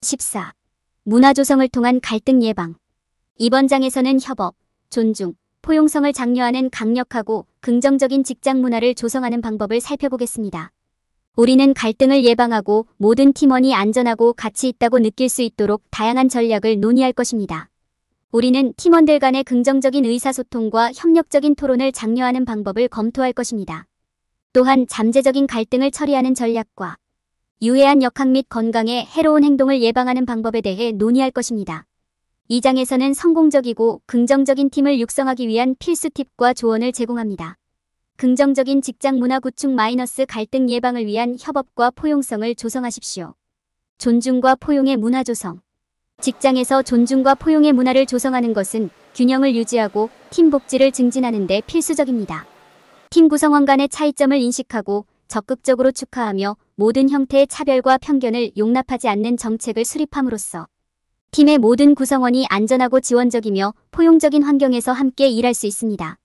14. 문화 조성을 통한 갈등 예방. 이번 장에서는 협업, 존중, 포용성을 장려하는 강력하고 긍정적인 직장 문화를 조성하는 방법을 살펴보겠습니다. 우리는 갈등을 예방하고 모든 팀원이 안전하고 가치 있다고 느낄 수 있도록 다양한 전략을 논의할 것입니다. 우리는 팀원들 간의 긍정적인 의사소통과 협력적인 토론을 장려하는 방법을 검토할 것입니다. 또한 잠재적인 갈등을 처리하는 전략과 유해한 역학 및 건강에 해로운 행동을 예방하는 방법에 대해 논의할 것입니다. 이 장에서는 성공적이고 긍정적인 팀을 육성하기 위한 필수 팁과 조언을 제공합니다. 긍정적인 직장 문화 구축 - 갈등 예방을 위한 협업과 포용성을 조성하십시오. 존중과 포용의 문화 조성. 직장에서 존중과 포용의 문화를 조성하는 것은 균형을 유지하고 팀 복지를 증진하는 데 필수적입니다. 팀 구성원 간의 차이점을 인식하고 적극적으로 축하하며 모든 형태의 차별과 편견을 용납하지 않는 정책을 수립함으로써 팀의 모든 구성원이 안전하고 지원적이며 포용적인 환경에서 함께 일할 수 있습니다.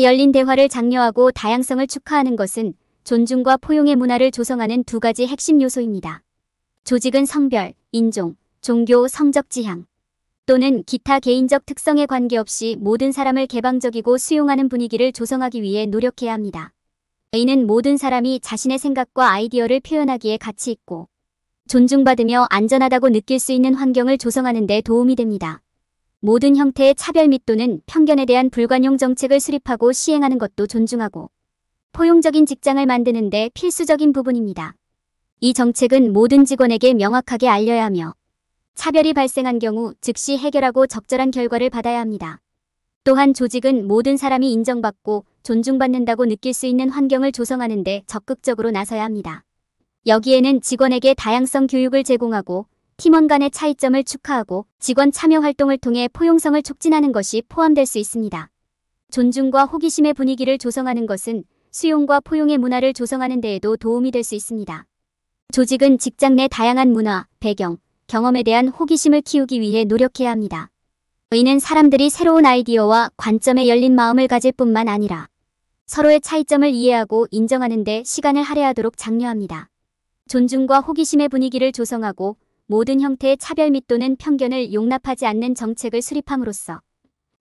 열린 대화를 장려하고 다양성을 축하하는 것은 존중과 포용의 문화를 조성하는 두 가지 핵심 요소입니다. 조직은 성별, 인종, 종교, 성적 지향 또는 기타 개인적 특성에 관계없이 모든 사람을 개방적이고 수용하는 분위기를 조성하기 위해 노력해야 합니다. 이는 모든 사람이 자신의 생각과 아이디어를 표현하기에 가치 있고 존중받으며 안전하다고 느낄 수 있는 환경을 조성하는 데 도움이 됩니다. 모든 형태의 차별 및 또는 편견에 대한 불관용 정책을 수립하고 시행하는 것도 존중하고 포용적인 직장을 만드는 데 필수적인 부분입니다. 이 정책은 모든 직원에게 명확하게 알려야 하며 차별이 발생한 경우 즉시 해결하고 적절한 결과를 받아야 합니다. 또한 조직은 모든 사람이 인정받고 존중받는다고 느낄 수 있는 환경을 조성하는 데 적극적으로 나서야 합니다. 여기에는 직원에게 다양성 교육을 제공하고 팀원 간의 차이점을 축하하고 직원 참여 활동을 통해 포용성을 촉진하는 것이 포함될 수 있습니다. 존중과 호기심의 분위기를 조성하는 것은 수용과 포용의 문화를 조성하는 데에도 도움이 될 수 있습니다. 조직은 직장 내 다양한 문화, 배경, 경험에 대한 호기심을 키우기 위해 노력해야 합니다. 이는 사람들이 새로운 아이디어와 관점에 열린 마음을 가질 뿐만 아니라 서로의 차이점을 이해하고 인정하는 데 시간을 할애하도록 장려합니다. 존중과 호기심의 분위기를 조성하고 모든 형태의 차별 및 또는 편견을 용납하지 않는 정책을 수립함으로써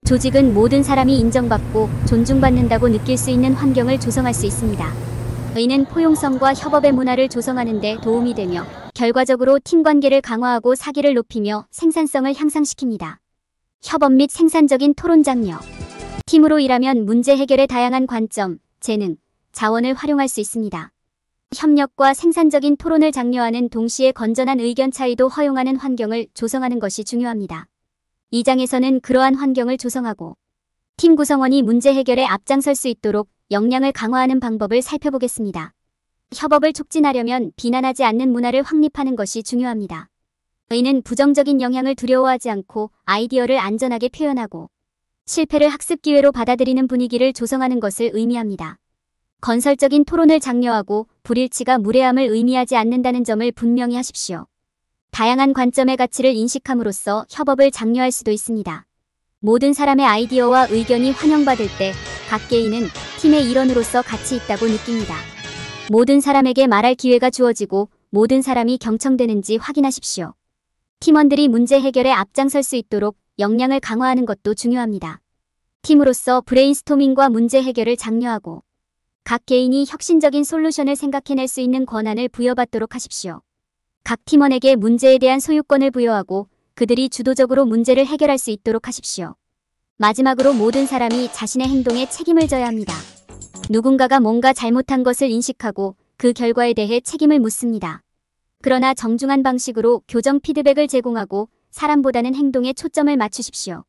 조직은 모든 사람이 인정받고 존중받는다고 느낄 수 있는 환경을 조성할 수 있습니다. 이는 포용성과 협업의 문화를 조성하는 데 도움이 되며 결과적으로 팀 관계를 강화하고 사기를 높이며 생산성을 향상시킵니다. 협업 및 생산적인 토론 장려. 팀으로 일하면 문제 해결의 다양한 관점, 재능, 자원을 활용할 수 있습니다. 협력과 생산적인 토론을 장려하는 동시에 건전한 의견 차이도 허용하는 환경을 조성하는 것이 중요합니다. 이 장에서는 그러한 환경을 조성하고 팀 구성원이 문제 해결에 앞장설 수 있도록 역량을 강화하는 방법을 살펴보겠습니다. 협업을 촉진하려면 비난하지 않는 문화를 확립하는 것이 중요합니다. 이는 부정적인 영향을 두려워하지 않고 아이디어를 안전하게 표현하고 실패를 학습 기회로 받아들이는 분위기를 조성하는 것을 의미합니다. 건설적인 토론을 장려하고 불일치가 무례함을 의미하지 않는다는 점을 분명히 하십시오. 다양한 관점의 가치를 인식함으로써 협업을 장려할 수도 있습니다. 모든 사람의 아이디어와 의견이 환영받을 때 각 개인은 팀의 일원으로서 가치 있다고 느낍니다. 모든 사람에게 말할 기회가 주어지고 모든 사람이 경청되는지 확인하십시오. 팀원들이 문제 해결에 앞장설 수 있도록 역량을 강화하는 것도 중요합니다. 팀으로서 브레인스토밍과 문제 해결을 장려하고 각 개인이 혁신적인 솔루션을 생각해낼 수 있는 권한을 부여받도록 하십시오. 각 팀원에게 문제에 대한 소유권을 부여하고 그들이 주도적으로 문제를 해결할 수 있도록 하십시오. 마지막으로 모든 사람이 자신의 행동에 책임을 져야 합니다. 누군가가 뭔가 잘못한 것을 인식하고 그 결과에 대해 책임을 묻습니다. 그러나 정중한 방식으로 교정 피드백을 제공하고 사람보다는 행동에 초점을 맞추십시오.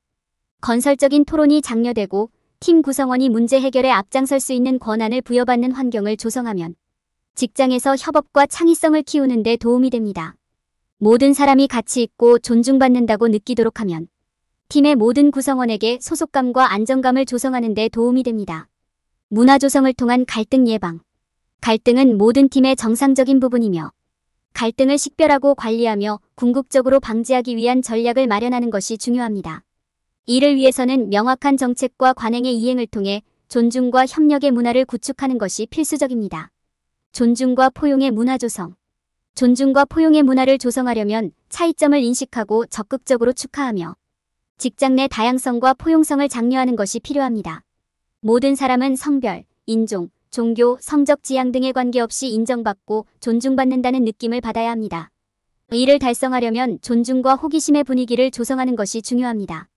건설적인 토론이 장려되고 팀 구성원이 문제 해결에 앞장설 수 있는 권한을 부여받는 환경을 조성하면 직장에서 협업과 창의성을 키우는 데 도움이 됩니다. 모든 사람이 가치 있고 존중받는다고 느끼도록 하면 팀의 모든 구성원에게 소속감과 안정감을 조성하는 데 도움이 됩니다. 문화 조성을 통한 갈등 예방. 갈등은 모든 팀의 정상적인 부분이며 갈등을 식별하고 관리하며 궁극적으로 방지하기 위한 전략을 마련하는 것이 중요합니다. 이를 위해서는 명확한 정책과 관행의 이행을 통해 존중과 협력의 문화를 구축하는 것이 필수적입니다. 존중과 포용의 문화 조성. 존중과 포용의 문화를 조성하려면 차이점을 인식하고 적극적으로 축하하며 직장 내 다양성과 포용성을 장려하는 것이 필요합니다. 모든 사람은 성별, 인종, 종교, 성적 지향 등에 관계없이 인정받고 존중받는다는 느낌을 받아야 합니다. 이를 달성하려면 존중과 호기심의 분위기를 조성하는 것이 중요합니다.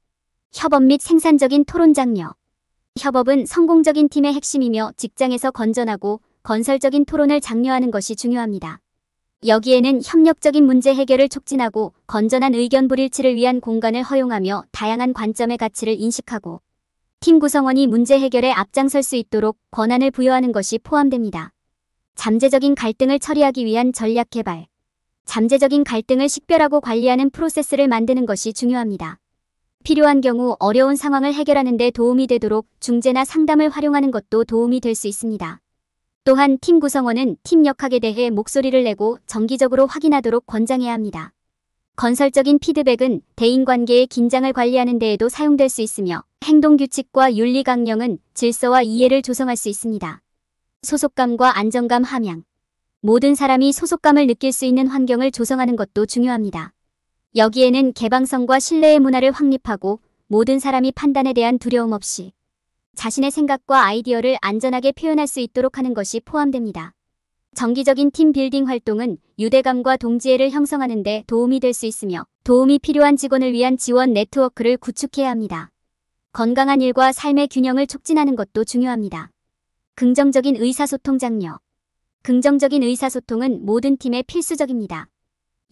협업 및 생산적인 토론 장려. 협업은 성공적인 팀의 핵심이며 직장에서 건전하고 건설적인 토론을 장려하는 것이 중요합니다. 여기에는 협력적인 문제 해결을 촉진하고 건전한 의견 불일치를 위한 공간을 허용하며 다양한 관점의 가치를 인식하고 팀 구성원이 문제 해결에 앞장설 수 있도록 권한을 부여하는 것이 포함됩니다. 잠재적인 갈등을 처리하기 위한 전략 개발. 잠재적인 갈등을 식별하고 관리하는 프로세스를 만드는 것이 중요합니다. 필요한 경우 어려운 상황을 해결하는 데 도움이 되도록 중재나 상담을 활용하는 것도 도움이 될 수 있습니다. 또한 팀 구성원은 팀 역학에 대해 목소리를 내고 정기적으로 확인하도록 권장해야 합니다. 건설적인 피드백은 대인관계의 긴장을 관리하는 데에도 사용될 수 있으며 행동규칙과 윤리 강령은 질서와 이해를 조성할 수 있습니다. 소속감과 안정감 함양. 모든 사람이 소속감을 느낄 수 있는 환경을 조성하는 것도 중요합니다. 여기에는 개방성과 신뢰의 문화를 확립하고 모든 사람이 판단에 대한 두려움 없이 자신의 생각과 아이디어를 안전하게 표현할 수 있도록 하는 것이 포함됩니다. 정기적인 팀 빌딩 활동은 유대감과 동지애를 형성하는 데 도움이 될 수 있으며 도움이 필요한 직원을 위한 지원 네트워크를 구축해야 합니다. 건강한 일과 삶의 균형을 촉진하는 것도 중요합니다. 긍정적인 의사소통 장려. 긍정적인 의사소통은 모든 팀에 필수적입니다.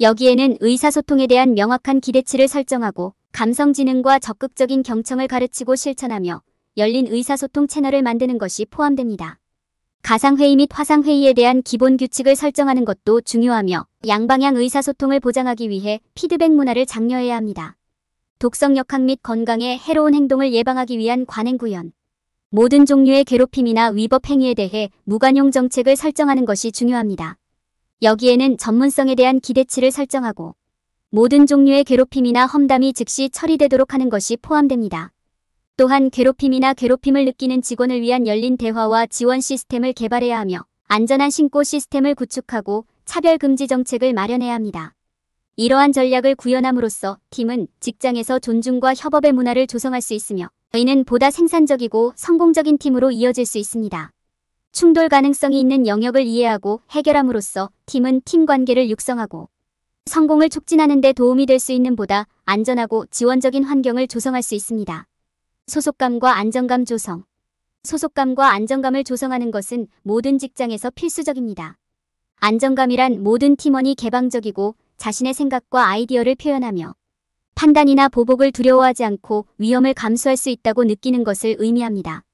여기에는 의사소통에 대한 명확한 기대치를 설정하고 감성지능과 적극적인 경청을 가르치고 실천하며 열린 의사소통 채널을 만드는 것이 포함됩니다. 가상회의 및 화상회의에 대한 기본 규칙을 설정하는 것도 중요하며 양방향 의사소통을 보장하기 위해 피드백 문화를 장려해야 합니다. 독성 역학 및 건강에 해로운 행동을 예방하기 위한 관행 구현. 모든 종류의 괴롭힘이나 위법 행위에 대해 무관용 정책을 설정하는 것이 중요합니다. 여기에는 전문성에 대한 기대치를 설정하고 모든 종류의 괴롭힘이나 험담이 즉시 처리되도록 하는 것이 포함됩니다. 또한 괴롭힘이나 괴롭힘을 느끼는 직원을 위한 열린 대화와 지원 시스템을 개발해야 하며 안전한 신고 시스템을 구축하고 차별금지 정책을 마련해야 합니다. 이러한 전략을 구현함으로써 팀은 직장에서 존중과 협업의 문화를 조성할 수 있으며 이는 보다 생산적이고 성공적인 팀으로 이어질 수 있습니다. 충돌 가능성이 있는 영역을 이해하고 해결함으로써 팀은 팀 관계를 육성하고 성공을 촉진하는 데 도움이 될 수 있는 보다 안전하고 지원적인 환경을 조성할 수 있습니다. 소속감과 안정감 조성. 소속감과 안정감을 조성하는 것은 모든 직장에서 필수적입니다. 안정감이란 모든 팀원이 개방적이고 자신의 생각과 아이디어를 표현하며 판단이나 보복을 두려워하지 않고 위험을 감수할 수 있다고 느끼는 것을 의미합니다.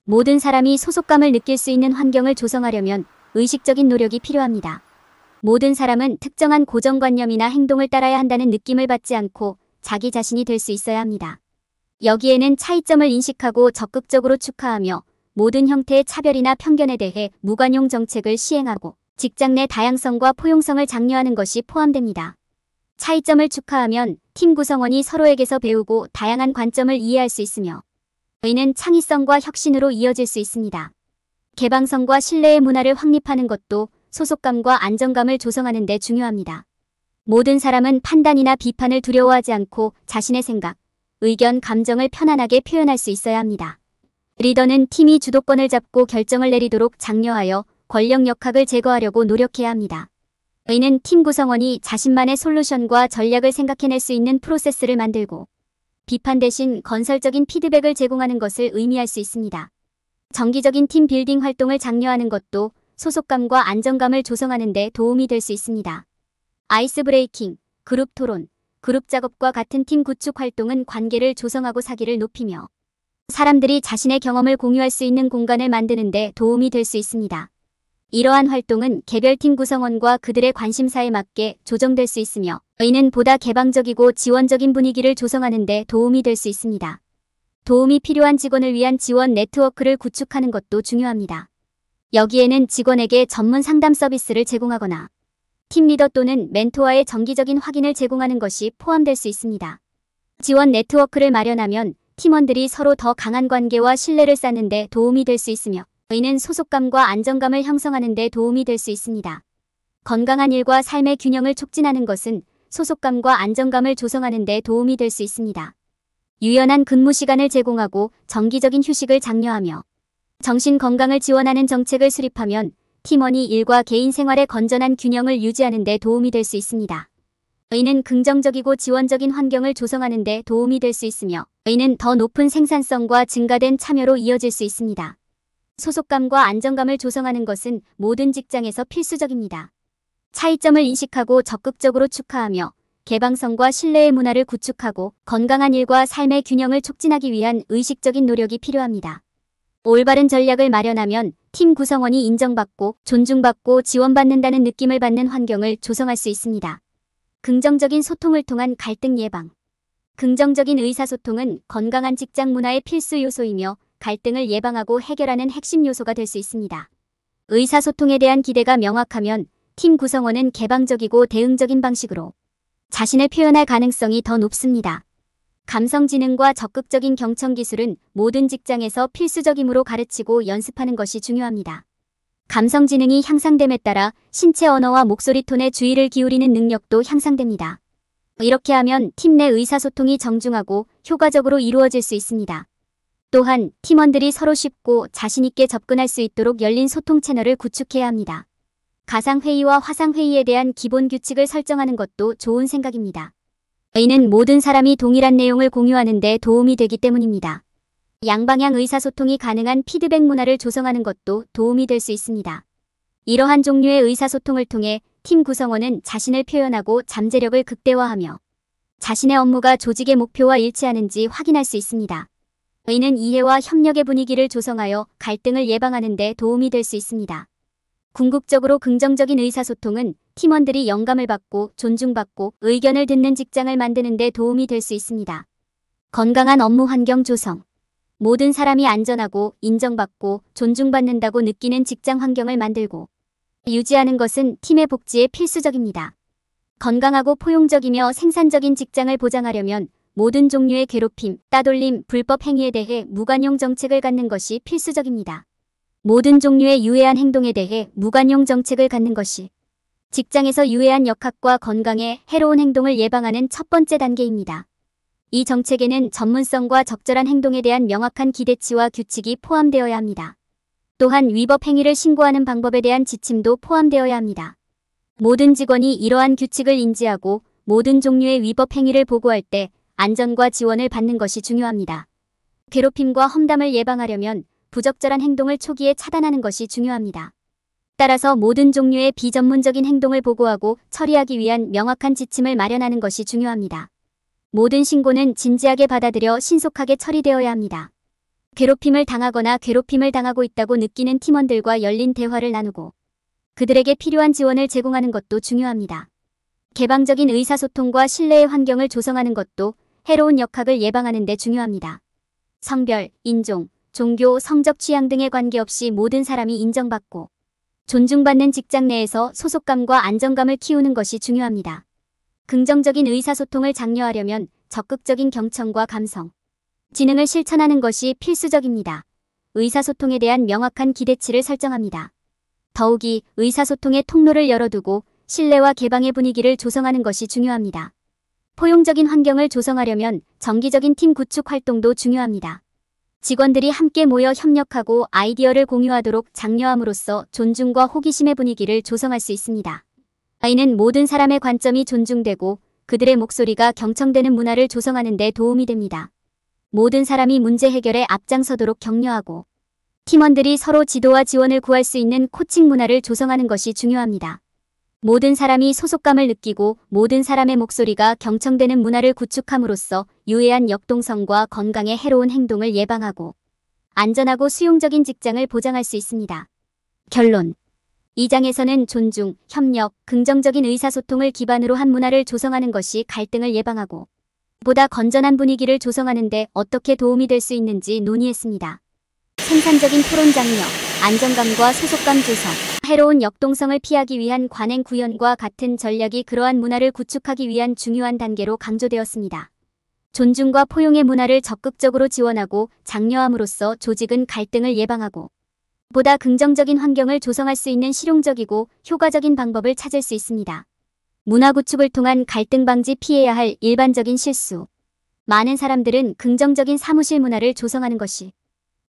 모든 사람이 소속감을 느낄 수 있는 환경을 조성하려면 의식적인 노력이 필요합니다. 모든 사람은 특정한 고정관념이나 행동을 따라야 한다는 느낌을 받지 않고 자기 자신이 될 수 있어야 합니다. 여기에는 차이점을 인식하고 적극적으로 축하하며 모든 형태의 차별이나 편견에 대해 무관용 정책을 시행하고 직장 내 다양성과 포용성을 장려하는 것이 포함됩니다. 차이점을 축하하면 팀 구성원이 서로에게서 배우고 다양한 관점을 이해할 수 있으며 이는 창의성과 혁신으로 이어질 수 있습니다. 개방성과 신뢰의 문화를 확립하는 것도 소속감과 안정감을 조성하는 데 중요합니다. 모든 사람은 판단이나 비판을 두려워하지 않고 자신의 생각, 의견, 감정을 편안하게 표현할 수 있어야 합니다. 리더는 팀이 주도권을 잡고 결정을 내리도록 장려하여 권력 역학을 제거하려고 노력해야 합니다. 이는 팀 구성원이 자신만의 솔루션과 전략을 생각해낼 수 있는 프로세스를 만들고 비판 대신 건설적인 피드백을 제공하는 것을 의미할 수 있습니다. 정기적인 팀 빌딩 활동을 장려하는 것도 소속감과 안정감을 조성하는 데 도움이 될 수 있습니다. 아이스 브레이킹, 그룹 토론, 그룹 작업과 같은 팀 구축 활동은 관계를 조성하고 사기를 높이며 사람들이 자신의 경험을 공유할 수 있는 공간을 만드는 데 도움이 될 수 있습니다. 이러한 활동은 개별팀 구성원과 그들의 관심사에 맞게 조정될 수 있으며 이는 보다 개방적이고 지원적인 분위기를 조성하는 데 도움이 될 수 있습니다. 도움이 필요한 직원을 위한 지원 네트워크를 구축하는 것도 중요합니다. 여기에는 직원에게 전문 상담 서비스를 제공하거나 팀 리더 또는 멘토와의 정기적인 확인을 제공하는 것이 포함될 수 있습니다. 지원 네트워크를 마련하면 팀원들이 서로 더 강한 관계와 신뢰를 쌓는 데 도움이 될 수 있으며 이는 소속감과 안정감을 형성하는 데 도움이 될 수 있습니다. 건강한 일과 삶의 균형을 촉진하는 것은 소속감과 안정감을 조성하는 데 도움이 될 수 있습니다. 유연한 근무 시간을 제공하고 정기적인 휴식을 장려하며 정신 건강을 지원하는 정책을 수립하면 팀원이 일과 개인 생활의 건전한 균형을 유지하는 데 도움이 될 수 있습니다. 이는 긍정적이고 지원적인 환경을 조성하는 데 도움이 될 수 있으며 이는 더 높은 생산성과 증가된 참여로 이어질 수 있습니다. 소속감과 안정감을 조성하는 것은 모든 직장에서 필수적입니다. 차이점을 인식하고 적극적으로 축하하며 개방성과 신뢰의 문화를 구축하고 건강한 일과 삶의 균형을 촉진하기 위한 의식적인 노력이 필요합니다. 올바른 전략을 마련하면 팀 구성원이 인정받고 존중받고 지원받는다는 느낌을 받는 환경을 조성할 수 있습니다. 긍정적인 소통을 통한 갈등 예방. 긍정적인 의사소통은 건강한 직장 문화의 필수 요소이며 갈등을 예방하고 해결하는 핵심 요소가 될 수 있습니다. 의사소통에 대한 기대가 명확하면 팀 구성원은 개방적이고 대응적인 방식으로 자신을 표현할 가능성이 더 높습니다. 감성지능과 적극적인 경청기술은 모든 직장에서 필수적이므로 가르치고 연습하는 것이 중요합니다. 감성지능이 향상됨에 따라 신체 언어와 목소리 톤에 주의를 기울이는 능력도 향상됩니다. 이렇게 하면 팀 내 의사소통이 정중하고 효과적으로 이루어질 수 있습니다. 또한 팀원들이 서로 쉽고 자신있게 접근할 수 있도록 열린 소통 채널을 구축해야 합니다. 가상회의와 화상회의에 대한 기본 규칙을 설정하는 것도 좋은 생각입니다. 이는 모든 사람이 동일한 내용을 공유하는 데 도움이 되기 때문입니다. 양방향 의사소통이 가능한 피드백 문화를 조성하는 것도 도움이 될 수 있습니다. 이러한 종류의 의사소통을 통해 팀 구성원은 자신을 표현하고 잠재력을 극대화하며 자신의 업무가 조직의 목표와 일치하는지 확인할 수 있습니다. 이는 이해와 협력의 분위기를 조성하여 갈등을 예방하는 데 도움이 될 수 있습니다. 궁극적으로 긍정적인 의사소통은 팀원들이 영감을 받고 존중받고 의견을 듣는 직장을 만드는 데 도움이 될 수 있습니다. 건강한 업무 환경 조성. 모든 사람이 안전하고 인정받고 존중받는다고 느끼는 직장 환경을 만들고 유지하는 것은 팀의 복지에 필수적입니다. 건강하고 포용적이며 생산적인 직장을 보장하려면 모든 종류의 괴롭힘, 따돌림, 불법 행위에 대해 무관용 정책을 갖는 것이 필수적입니다. 모든 종류의 유해한 행동에 대해 무관용 정책을 갖는 것이 직장에서 유해한 역학과 건강에 해로운 행동을 예방하는 첫 번째 단계입니다. 이 정책에는 전문성과 적절한 행동에 대한 명확한 기대치와 규칙이 포함되어야 합니다. 또한 위법 행위를 신고하는 방법에 대한 지침도 포함되어야 합니다. 모든 직원이 이러한 규칙을 인지하고 모든 종류의 위법 행위를 보고할 때 안전과 지원을 받는 것이 중요합니다. 괴롭힘과 험담을 예방하려면 부적절한 행동을 초기에 차단하는 것이 중요합니다. 따라서 모든 종류의 비전문적인 행동을 보고하고 처리하기 위한 명확한 지침을 마련하는 것이 중요합니다. 모든 신고는 진지하게 받아들여 신속하게 처리되어야 합니다. 괴롭힘을 당하거나 괴롭힘을 당하고 있다고 느끼는 팀원들과 열린 대화를 나누고 그들에게 필요한 지원을 제공하는 것도 중요합니다. 개방적인 의사소통과 신뢰의 환경을 조성하는 것도 해로운 역학을 예방하는 데 중요합니다. 성별, 인종, 종교, 성적 취향 등에 관계없이 모든 사람이 인정받고 존중받는 직장 내에서 소속감과 안정감을 키우는 것이 중요합니다. 긍정적인 의사소통을 장려하려면 적극적인 경청과 감성, 지능을 실천하는 것이 필수적입니다. 의사소통에 대한 명확한 기대치를 설정합니다. 더욱이 의사소통의 통로를 열어두고 신뢰와 개방의 분위기를 조성하는 것이 중요합니다. 포용적인 환경을 조성하려면 정기적인 팀 구축 활동도 중요합니다. 직원들이 함께 모여 협력하고 아이디어를 공유하도록 장려함으로써 존중과 호기심의 분위기를 조성할 수 있습니다. 이는 모든 사람의 관점이 존중되고 그들의 목소리가 경청되는 문화를 조성하는 데 도움이 됩니다. 모든 사람이 문제 해결에 앞장서도록 격려하고 팀원들이 서로 지도와 지원을 구할 수 있는 코칭 문화를 조성하는 것이 중요합니다. 모든 사람이 소속감을 느끼고 모든 사람의 목소리가 경청되는 문화를 구축함으로써 유해한 역동성과 건강에 해로운 행동을 예방하고 안전하고 수용적인 직장을 보장할 수 있습니다. 결론. 이 장에서는 존중, 협력, 긍정적인 의사소통을 기반으로 한 문화를 조성하는 것이 갈등을 예방하고 보다 건전한 분위기를 조성하는 데 어떻게 도움이 될 수 있는지 논의했습니다. 생산적인 토론 장려, 안정감과 소속감 조성, 해로운 역동성을 피하기 위한 관행 구현과 같은 전략이 그러한 문화를 구축하기 위한 중요한 단계로 강조되었습니다. 존중과 포용의 문화를 적극적으로 지원하고 장려함으로써 조직은 갈등을 예방하고 보다 긍정적인 환경을 조성할 수 있는 실용적이고 효과적인 방법을 찾을 수 있습니다. 문화 구축을 통한 갈등 방지 피해야 할 일반적인 실수. 많은 사람들은 긍정적인 사무실 문화를 조성하는 것이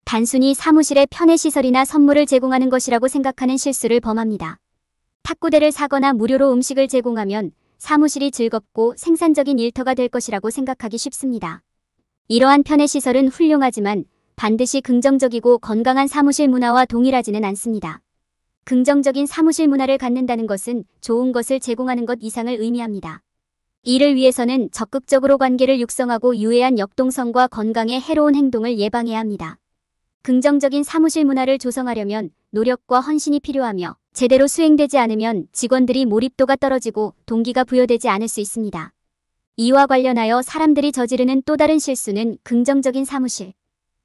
단순히 사무실에 편의시설이나 선물을 제공하는 것이라고 생각하는 실수를 범합니다. 탁구대를 사거나 무료로 음식을 제공하면 사무실이 즐겁고 생산적인 일터가 될 것이라고 생각하기 쉽습니다. 이러한 편의시설은 훌륭하지만 반드시 긍정적이고 건강한 사무실 문화와 동일하지는 않습니다. 긍정적인 사무실 문화를 갖는다는 것은 좋은 것을 제공하는 것 이상을 의미합니다. 이를 위해서는 적극적으로 관계를 육성하고 유해한 역동성과 건강에 해로운 행동을 예방해야 합니다. 긍정적인 사무실 문화를 조성하려면 노력과 헌신이 필요하며 제대로 수행되지 않으면 직원들이 몰입도가 떨어지고 동기가 부여되지 않을 수 있습니다. 이와 관련하여 사람들이 저지르는 또 다른 실수는 긍정적인 사무실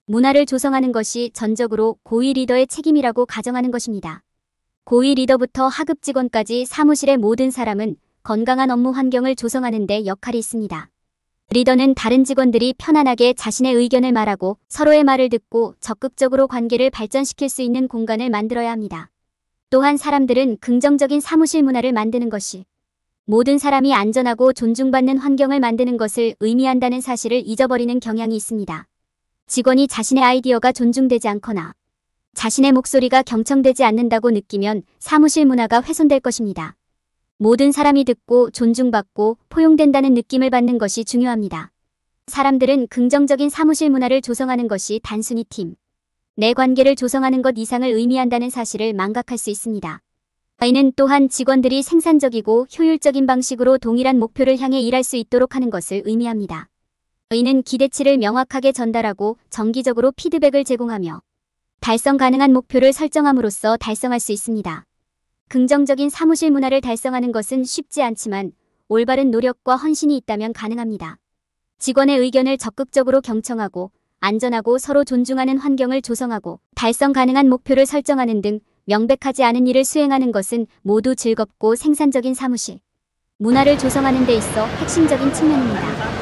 문화를 조성하는 것이 전적으로 고위 리더의 책임이라고 가정하는 것입니다. 고위 리더부터 하급 직원까지 사무실의 모든 사람은 건강한 업무 환경을 조성하는 데 역할이 있습니다. 리더는 다른 직원들이 편안하게 자신의 의견을 말하고 서로의 말을 듣고 적극적으로 관계를 발전시킬 수 있는 공간을 만들어야 합니다. 또한 사람들은 긍정적인 사무실 문화를 만드는 것이 모든 사람이 안전하고 존중받는 환경을 만드는 것을 의미한다는 사실을 잊어버리는 경향이 있습니다. 직원이 자신의 아이디어가 존중되지 않거나 자신의 목소리가 경청되지 않는다고 느끼면 사무실 문화가 훼손될 것입니다. 모든 사람이 듣고 존중받고 포용된다는 느낌을 받는 것이 중요합니다. 사람들은 긍정적인 사무실 문화를 조성하는 것이 단순히 팀 내 관계를 조성하는 것 이상을 의미한다는 사실을 망각할 수 있습니다. 이는 또한 직원들이 생산적이고 효율적인 방식으로 동일한 목표를 향해 일할 수 있도록 하는 것을 의미합니다. 이는 기대치를 명확하게 전달하고 정기적으로 피드백을 제공하며 달성 가능한 목표를 설정함으로써 달성할 수 있습니다. 긍정적인 사무실 문화를 달성하는 것은 쉽지 않지만 올바른 노력과 헌신이 있다면 가능합니다. 직원의 의견을 적극적으로 경청하고 안전하고 서로 존중하는 환경을 조성하고 달성 가능한 목표를 설정하는 등 명백하지 않은 일을 수행하는 것은 모두 즐겁고 생산적인 사무실 문화를 조성하는 데 있어 핵심적인 측면입니다.